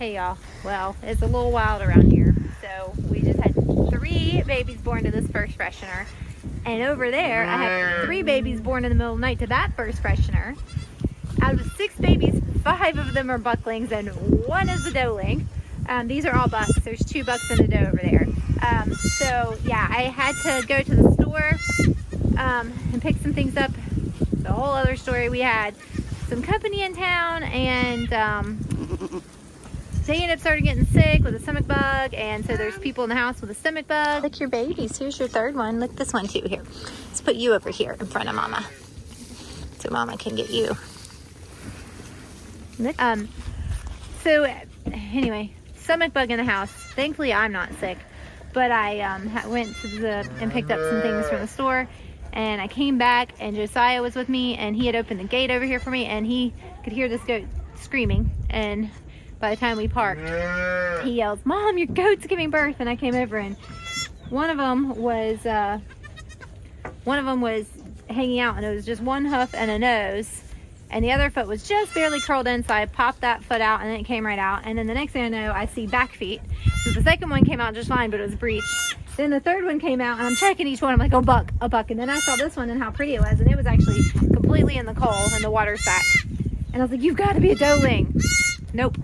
Hey y'all, well, it's a little wild around here. So we just had 3 babies born to this first freshener. And over there, I have 3 babies born in the middle of the night to that first freshener. Out of 6 babies, 5 of them are bucklings and 1 is a doeling. These are all bucks. There's 2 bucks and a doe over there. So yeah, I had to go to the store and pick some things up. It's a whole other story. We had some company in town, and they ended up starting getting sick with a stomach bug, and so there's people in the house with a stomach bug. Look, your babies. Here's your 3rd one. Look, this one too. Here, let's put you over here in front of Mama, so Mama can get you. So anyway, stomach bug in the house. Thankfully, I'm not sick, but I went to and picked up some things from the store, and I came back, and Josiah was with me, and he had opened the gate over here for me, and he could hear this goat screaming, and by the time we parked, he yells, "Mom, your goat's giving birth!" And I came over, and one of them was hanging out, and it was just 1 hoof and a nose, and the other foot was just barely curled in, so I popped that foot out, and then it came right out. And then the next thing I know, I see back feet. So the 2nd one came out just fine, but it was breached. Then the 3rd one came out, and I'm checking each one. I'm like, oh, buck, a buck. And then I saw this one and how pretty it was, and it was actually completely in the coal in the water sack. And I was like, you've got to be a doeling. Nope,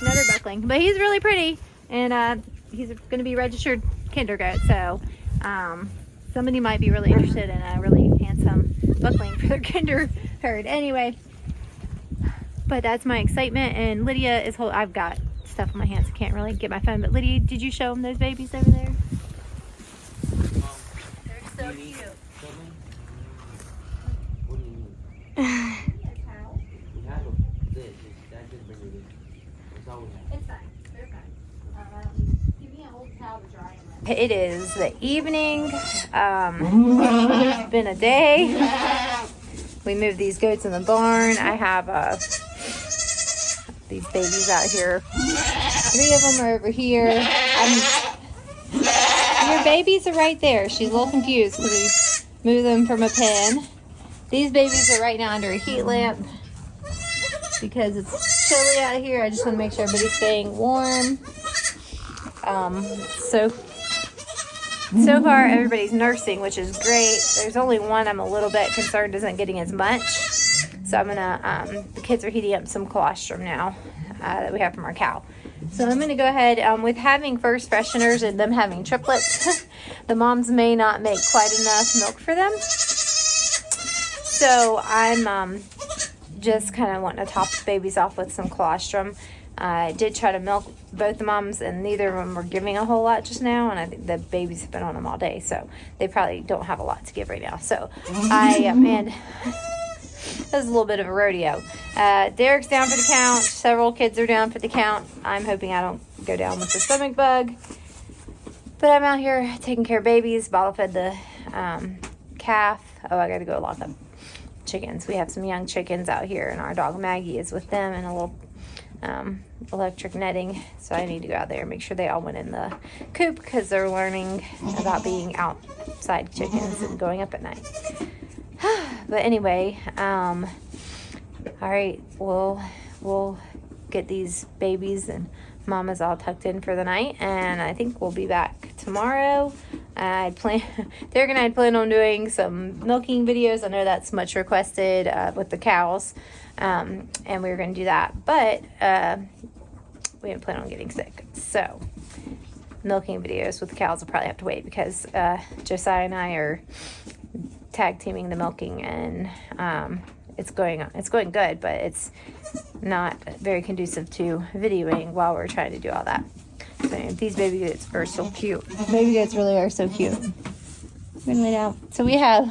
another buckling. But he's really pretty, and he's going to be registered kinder goat. So somebody might be really interested in a really handsome buckling for their kinder herd. Anyway, but that's my excitement. And Lydia is I've got stuff on my hands, I can't really get my phone, but Lydia, did you show them those babies over there? They're so cute. What do you mean? We have this. That didn't bring it in. That's all we have. It's fine. They're fine. Give me an old towel to dry them. It is the evening. It's been a day. We moved these goats in the barn. I have these babies out here. 3 of them are over here. Your babies are right there. She's a little confused because we moved them from a pen. These babies are right now under a heat lamp because it's chilly out here. I just want to make sure everybody's staying warm. So far, everybody's nursing, which is great. There's only one I'm a little bit concerned isn't getting as much. So I'm gonna, the kids are heating up some colostrum now that we have from our cow. So I'm gonna go ahead, with having first fresheners and them having triplets, the moms may not make quite enough milk for them. So I'm just kind of wanting to top the babies off with some colostrum. I did try to milk both the moms, and neither of them were giving a whole lot just now, and I think the babies have been on them all day, so they probably don't have a lot to give right now. So and that was a little bit of a rodeo. Derek's down for the count. Several kids are down for the count. I'm hoping I don't go down with the stomach bug, but I'm out here taking care of babies. Bottle fed the calf. Oh, I gotta go lock up chickens. We have some young chickens out here, and our dog Maggie is with them in a little electric netting, so I need to go out there and make sure they all went in the coop because they're learning about being outside chickens and going up at night. But anyway, all right, we'll get these babies and Mama's all tucked in for the night, and I think we'll be back tomorrow. Derek and I plan on doing some milking videos. I know that's much requested with the cows. And we were going to do that, but we didn't plan on getting sick. So milking videos with the cows will probably have to wait because Josiah and I are tag teaming the milking, and it's going good, but it's not very conducive to videoing while we're trying to do all that. So these baby goats are so cute. Baby goats really are so cute. I'm gonna lay down. So we have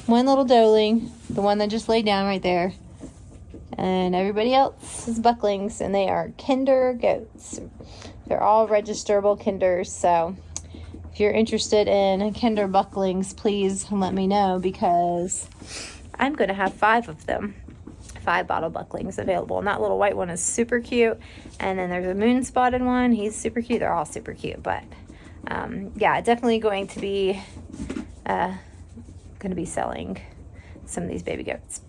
one little doeling, the one that just laid down right there. And everybody else is bucklings, and they are kinder goats. They're all registerable kinders, so if you're interested in kinder bucklings, please let me know because I'm going to have 5 of them. 5 bottle bucklings available. And that little white one is super cute. And then there's a moon spotted one. He's super cute. They're all super cute, but yeah, definitely going to be selling some of these baby goats.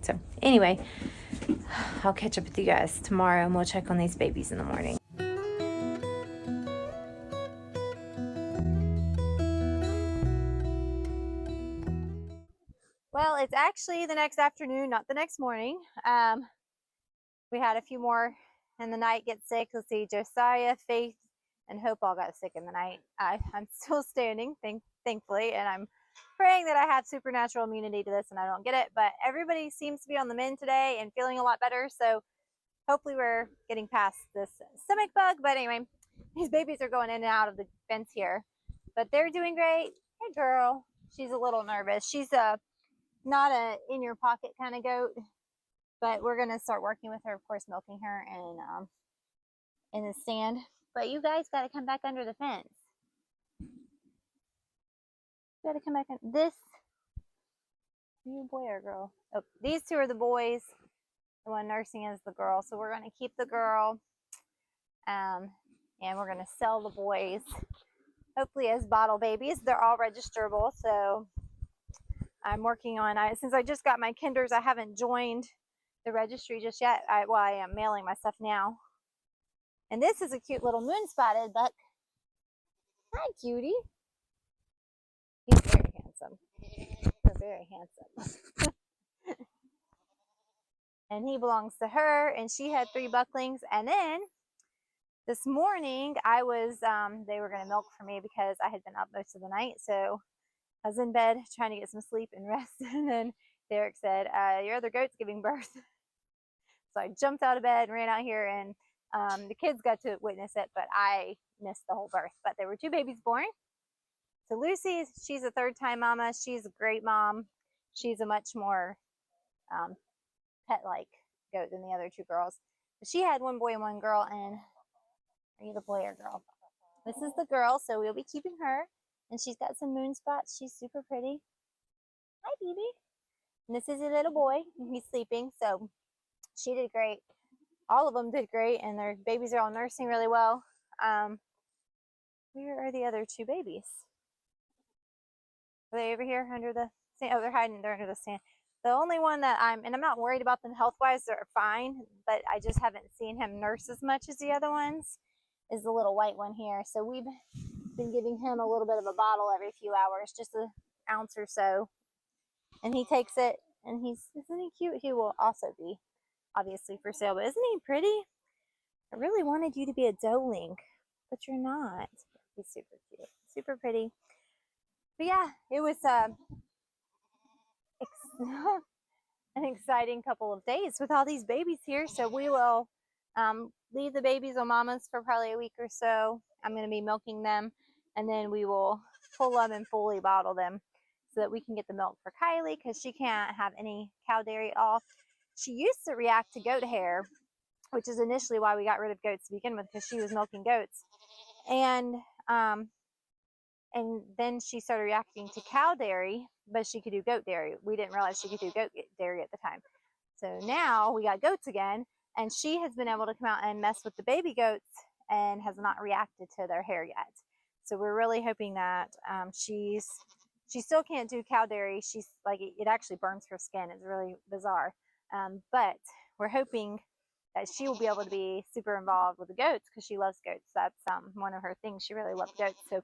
So anyway, I'll catch up with you guys tomorrow and we'll check on these babies in the morning. Well, it's actually the next afternoon, not the next morning. We had a few more in the night get sick. Let's see, Josiah, Faith, and Hope all got sick in the night. I'm still standing, thankfully, and I'm praying that I have supernatural immunity to this and I don't get it. But everybody seems to be on the mend today and feeling a lot better. So hopefully we're getting past this stomach bug. But anyway, these babies are going in and out of the fence here, but they're doing great. Hey, girl. She's a little nervous. She's not a in your pocket kind of goat, but we're gonna start working with her, of course, milking her and in the stand. But you guys got to come back under the fence. You got to come back in. This, you boy or girl? Oh, these two are the boys. The one nursing is the girl. So we're going to keep the girl, and we're going to sell the boys, hopefully as bottle babies. They're all registerable. So I'm working on, since I just got my kinders, I haven't joined the registry just yet. I am mailing my stuff now. And this is a cute little moon spotted buck. Hi, cutie. He's very handsome. They're very handsome. And he belongs to her, and she had 3 bucklings. And then this morning I was, they were going to milk for me because I had been up most of the night. So I was in bed trying to get some sleep and rest. And then Derek said, your other goat's giving birth. So I jumped out of bed and ran out here, and the kids got to witness it, but I missed the whole birth. But there were 2 babies born. So Lucy, she's a 3rd-time mama. She's a great mom. She's a much more pet-like goat than the other 2 girls. But she had 1 boy and 1 girl, and are you the boy or girl? This is the girl, so we'll be keeping her. And she's got some moon spots. She's super pretty. Hi, baby. And this is a little boy, and he's sleeping. So she did great. All of them did great, and their babies are all nursing really well. Where are the other 2 babies? Are they over here under the stand? Oh, they're hiding. They're under the stand. The only one that I'm not worried about them health-wise, they're fine, but I just haven't seen him nurse as much as the other ones, is the little white one here. So we've been giving him a little bit of a bottle every few hours, just an ounce or so. And he takes it, and isn't he cute? He will also be obviously for sale, but isn't he pretty? I really wanted you to be a doeling, but you're not. He's super cute, super pretty. But yeah, it was an exciting couple of days with all these babies here. So we will leave the babies on mamas for probably a week or so. I'm going to be milking them, and then we will pull them and fully bottle them so that we can get the milk for Kylie, because she can't have any cow dairy at all. She used to react to goat hair, which is initially why we got rid of goats to begin with, because she was milking goats. And then she started reacting to cow dairy, but she could do goat dairy. We didn't realize she could do goat dairy at the time. So now we got goats again, and she has been able to come out and mess with the baby goats and has not reacted to their hair yet. So we're really hoping that she still can't do cow dairy. She's like, it actually burns her skin. It's really bizarre. But we're hoping that she will be able to be super involved with the goats, because she loves goats. That's one of her things. She really loves goats. So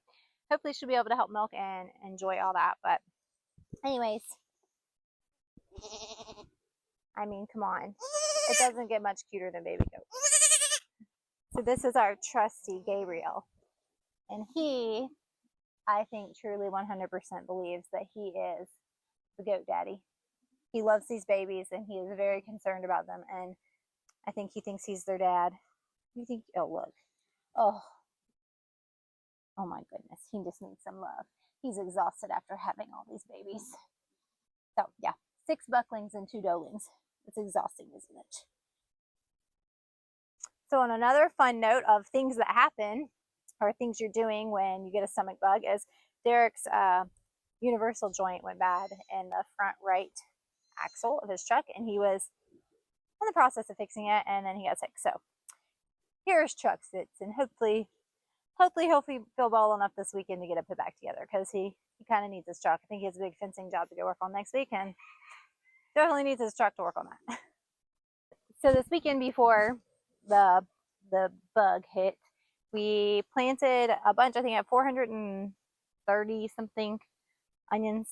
hopefully she'll be able to help milk and enjoy all that. But anyways, I mean, come on. It doesn't get much cuter than baby goat. So this is our trusty Gabriel. And he, I think, truly 100% believes that he is the goat daddy. He loves these babies, and he is very concerned about them. And I think he thinks he's their dad. You think, oh, look. Oh my goodness. He just needs some love. He's exhausted after having all these babies. So yeah, 6 bucklings and 2 doelings. It's exhausting, isn't it? So on another fun note of things that happen, or things you're doing when you get a stomach bug, is Derek's universal joint went bad in the front right axle of his truck, and he was in the process of fixing it, and then he got sick. So here's truck sits, and hopefully he'll feel well enough this weekend to get it put back together, because he kind of needs his truck. I think he has a big fencing job to go work on next week, and definitely needs his truck to work on that. So this weekend before the bug hit, we planted a bunch. I think I had 430 something onions,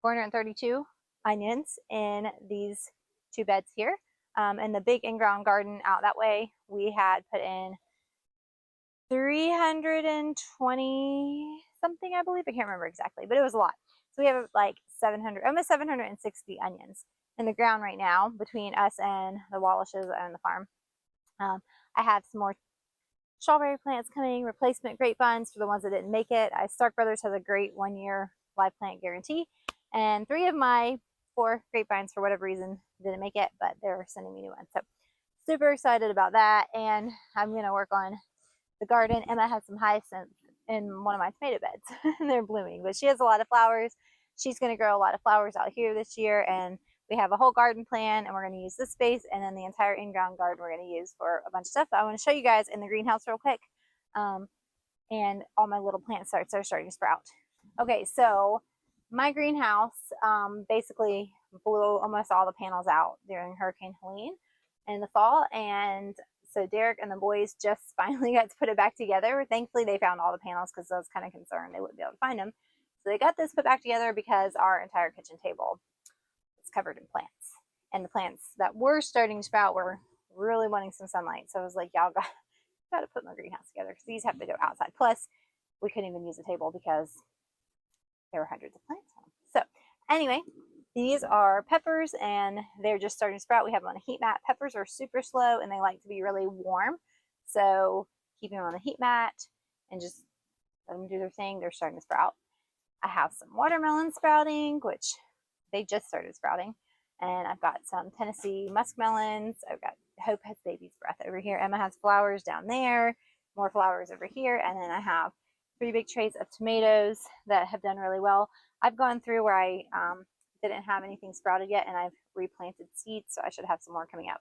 432 onions in these 2 beds here. And the big in-ground garden out that way, we had put in 320 something, I believe. I can't remember exactly, but it was a lot. So we have like 700, almost 760 onions in the ground right now between us and the Wallishes and the farm. I have some more strawberry plants coming, replacement grapevines for the ones that didn't make it. Stark Brothers has a great 1-year live plant guarantee, and 3 of my 4 grapevines, for whatever reason, didn't make it, but they're sending me new ones. So super excited about that, and I'm going to work on the garden. Emma has some hyacinths in one of my tomato beds, and they're blooming, but she has a lot of flowers. She's going to grow a lot of flowers out here this year, and we have a whole garden plan, and we're going to use this space, and then the entire in-ground garden we're going to use for a bunch of stuff. I want to show you guys in the greenhouse real quick, and all my little plant starts are starting to sprout. Okay, so my greenhouse basically blew almost all the panels out during Hurricane Helene in the fall, and so Derek and the boys just finally got to put it back together. Thankfully, they found all the panels because I was kind of concerned they wouldn't be able to find them. So they got this put back together because our entire kitchen table is covered in plants. And the plants that were starting to sprout were really wanting some sunlight. So I was like, y'all got to put my greenhouse together because these have to go outside. Plus, we couldn't even use the table because there were hundreds of plants on them. So anyway, these are peppers, and they're just starting to sprout. We have them on a heat mat. Peppers are super slow, and they like to be really warm. So keeping them on the heat mat and just let them do their thing. They're starting to sprout. I have some watermelon sprouting, which they just started sprouting. And I've got some Tennessee muskmelons. I've got Hope has baby's breath over here. Emma has flowers down there, more flowers over here. And then I have 3 big trays of tomatoes that have done really well. I've gone through where I didn't have anything sprouted yet, and I've replanted seeds, so I should have some more coming up.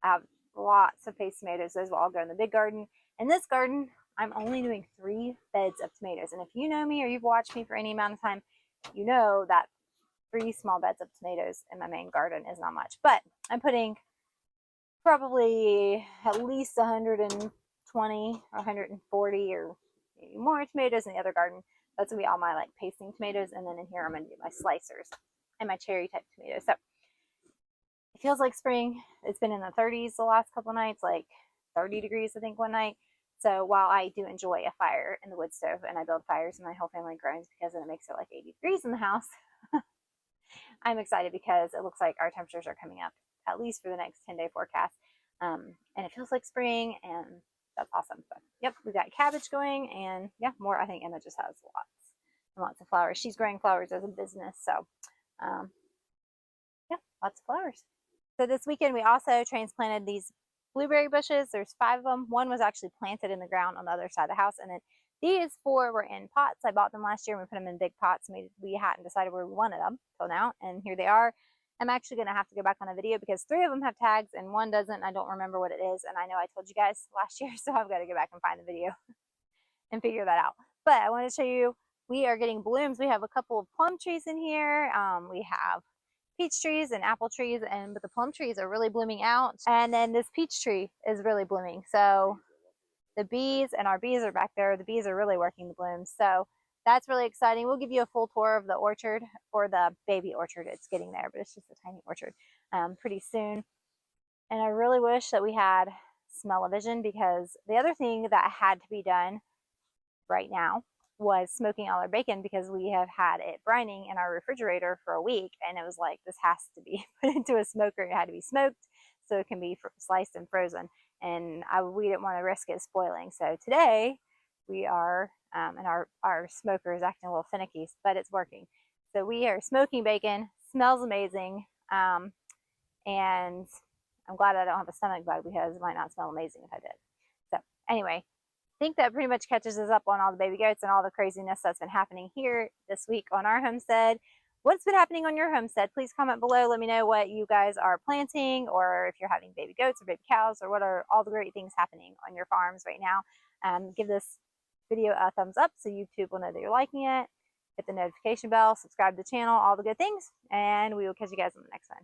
I have lots of paste tomatoes. Those will all go in the big garden. In this garden, I'm only doing 3 beds of tomatoes. And if you know me or you've watched me for any amount of time, you know that 3 small beds of tomatoes in my main garden is not much. But I'm putting probably at least 120 or 140 or maybe more tomatoes in the other garden. That's going to be all my like pasting tomatoes. And then in here, I'm going to do my slicers and my cherry type tomatoes. So it feels like spring. It's been in the 30s the last couple of nights, like 30 degrees, I think, one night. So while I do enjoy a fire in the wood stove, and I build fires and my whole family groans because then it makes it like 80 degrees in the house, I'm excited because it looks like our temperatures are coming up at least for the next 10-day forecast. And it feels like spring, and that's awesome. But yep, we've got cabbage going, and yeah, more. I think Emma just has lots and lots of flowers. She's growing flowers as a business, so yeah, lots of flowers. So this weekend we also transplanted these blueberry bushes. There's 5 of them. One was actually planted in the ground on the other side of the house, and then these 4 were in pots. I bought them last year and we put them in big pots. We hadn't decided where we wanted them till now, and here they are. I'm actually going to have to go back on a video because 3 of them have tags and 1 doesn't. I don't remember what it is, and I know I told you guys last year, so I've got to go back and find the video and figure that out. But I want to show you, we are getting blooms. We have a couple of plum trees in here. We have peach trees and apple trees, but the plum trees are really blooming out. And then this peach tree is really blooming. So the bees, and our bees are back there. The bees are really working the blooms. So that's really exciting. We'll give you a full tour of the orchard, or the baby orchard. It's getting there, but it's just a tiny orchard pretty soon. And I really wish that we had smell-o-vision, because the other thing that had to be done right now was smoking all our bacon, because we have had it brining in our refrigerator for a week, and it was like, this has to be put into a smoker. It had to be smoked so it can be sliced and frozen, and we didn't want to risk it spoiling. So today we are, and our smoker is acting a little finicky, but it's working. So we are smoking bacon. Smells amazing, and I'm glad I don't have a stomach bug, because it might not smell amazing if I did. So anyway, I think that pretty much catches us up on all the baby goats and all the craziness that's been happening here this week on our homestead. What's been happening on your homestead? Please comment below. Let me know what you guys are planting, or if you're having baby goats or baby cows, or what are all the great things happening on your farms right now. Give this video a thumbs up so YouTube will know that you're liking it. hit the notification bell, subscribe to the channel, all the good things, and we will catch you guys on the next one.